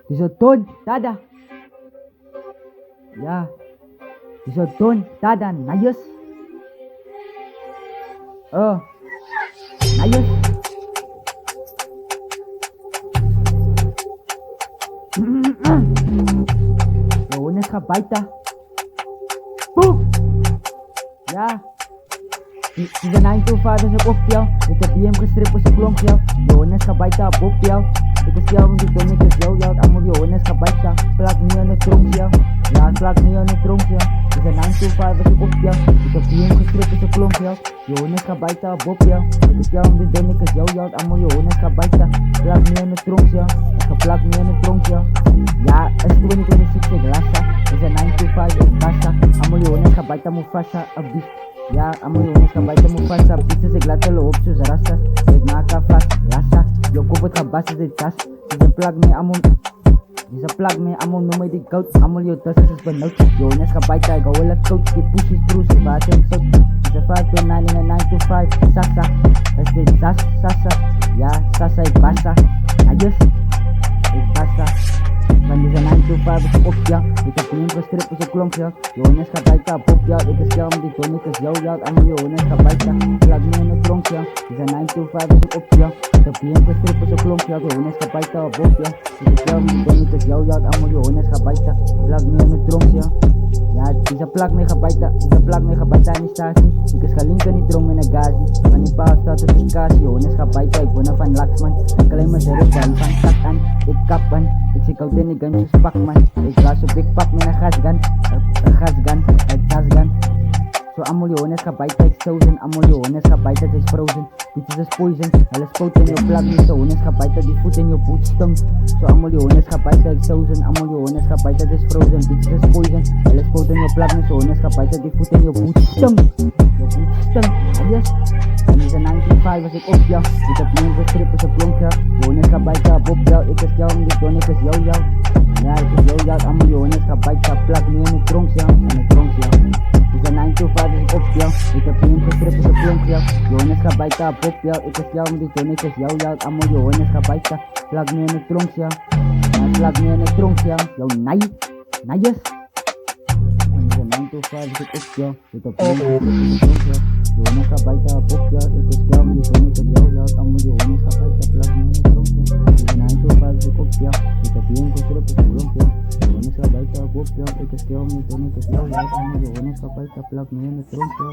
Dieser Ton, Dada. Ja. Dieser Ton, Dada, Nayos. Oh. Nayos. Jonas gaat bijten. Boom! Ja. Diese 9 to 5 is op jou. Ik heb BM gestript op zijn klomp jou. Jonas gaat bijten op jou. Ik is jou, want ik doe niks jou. Jou, allemaal Jonas gaat bijten. Plak niet aan de tronk jou. Ja, plak niet aan de tronk jou. Diese 9 to 5 is op jou. Ik heb BM gestript op zijn klomp jou. Jonas gaat bijten op jou. Ik is jou, want ik doe niks jou. Allemaal Jonas gaat bijten. Plak niet aan de tronk jou. Ik ga plak niet aan de tronk jou. Ja, es 2026 ik lassa. Diese 9 to 5 is basta. Allemaal Jonas gaat bijten Mufasa. Abdi. Ja, amo Jonas ka baita Mufasa. Pizza se glata lo opso zarasas. Ik maak haar vast, lassa. Yo kopot ka basa de tas. Deze plak me amo. Deze plak me amo no me di gout. Amo yo tasas is benauwd. Jonas ka baita ik hou hele coach. Die pussies broes, die water en zout. Deze 5 to 9 en 9 to 5. Sasa. Es dit sasa. Ja, sasa ik basa. Adios. Ik basa. Van deze 9 to 5 is op jou. Ik heb een gestript op zijn klomp jou. Jonas gaat bijten op jou. Ik is jou, die toon ik is jou. Allemaal Jonas gaat bijten. Plak me in de tronk jou. Deze 9 to 5 is op jou. Ik heb een gestript op zijn klomp jou. Jonas gaat bijten op jou. Ik is jou, die toon ik is jou. Allemaal Jonas gaat bijten. Plak me in de tronk jou. Ja, deze plak me gaat bijten. Deze plak me gaat bijten aan die statie. Ik is gelinkt aan die tronk met een gazi. Van die paal staat op die kaas. Jonas gaat bijten. Ik woon van Laxman. Ik alleen maar zero van tak aan. Ik kap aan. Ik zie koud in die gunjes pak man. Ik laat op ik pak met een gasgun. Een gasgun. Zo allemaal Jonas gaat bijten. Ik stozen. Allemaal Jonas gaat bijten. Het is frozen. Dit is poison. Alles spoot in je plak. Niet zo Jonas gaat bijten. Die voet in je voet stunk. Zo allemaal Jonas gaat bijten. Ik stozen. Allemaal Jonas gaat bijten. Het is frozen. Dit is poison. Alles spoot in je plak. Niet zo Jonas gaat bijten. Die voet in je voet stunk. Je voet stunk. Adios. En deze 95 was ik op jou. Ik heb nu gestript op zijn klomp jou. Jonas gaat bijten op jou. Ik is jou en die toon ik is jou. Ja, ik is jou. Allemaal Jonas gaat bijten. Plak nu in de tronk jou. En de tronk jou. Deze 9 to 5 is op jou. Ik heb nu gestript op zijn klomp jou. Jonas gaat bijten op jou. Ik is jou en die toon ik is jou. Allemaal Jonas gaat bijten. Plak nu in de tronk jou. Ja, plak nu in de tronk jou. Yo, nayes. En deze 9 to 5 is op jou. Ik heb nu gestript op zijn klomp jou. Jonas gaat bijten op jou. Ik is jou en die toon ik is jou. Allemaal Jonas gaat bijten. Plak nu in de tronk jou. Deze 9 to 5 is op jou. Ik heb nu gestript op zijn klomp jou. Jonas gaat bijten op jou. Ik is jou en die toon ik is jou. Allemaal Jonas gaat bijten. Plak nu in de tronk jou.